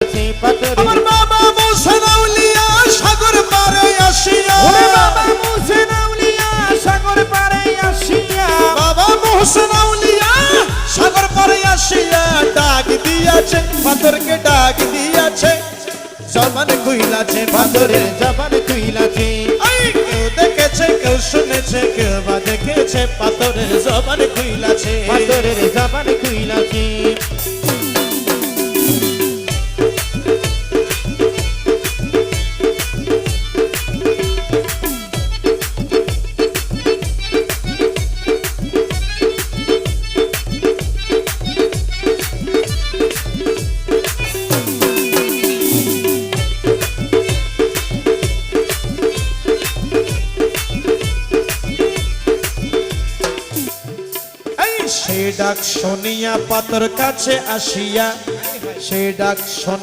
কইলাছে পাথরে আমার বাবা মুসা আউলিয়া সাগর পারে আসিয়া ওরে বাবা মুসা আউলিয়া সাগর পারে আসিয়া বাবা মুসা আউলিয়া সাগর পারে আসিয়া ডাক দিয়াছে পাথরকে ডাক দিয়াছে জবান কইলাছে পাথরে পাথরের জবান কইলাছে কেউ দেখেছে কেউ শুনেছে কেউ বা দেখেছে পাথরের জবান কইলাছে পাথরের জবান কইলাছে সে ডাক শুনিয়া পাথর কাছে আসিয়া সে ডাক শুনিয়া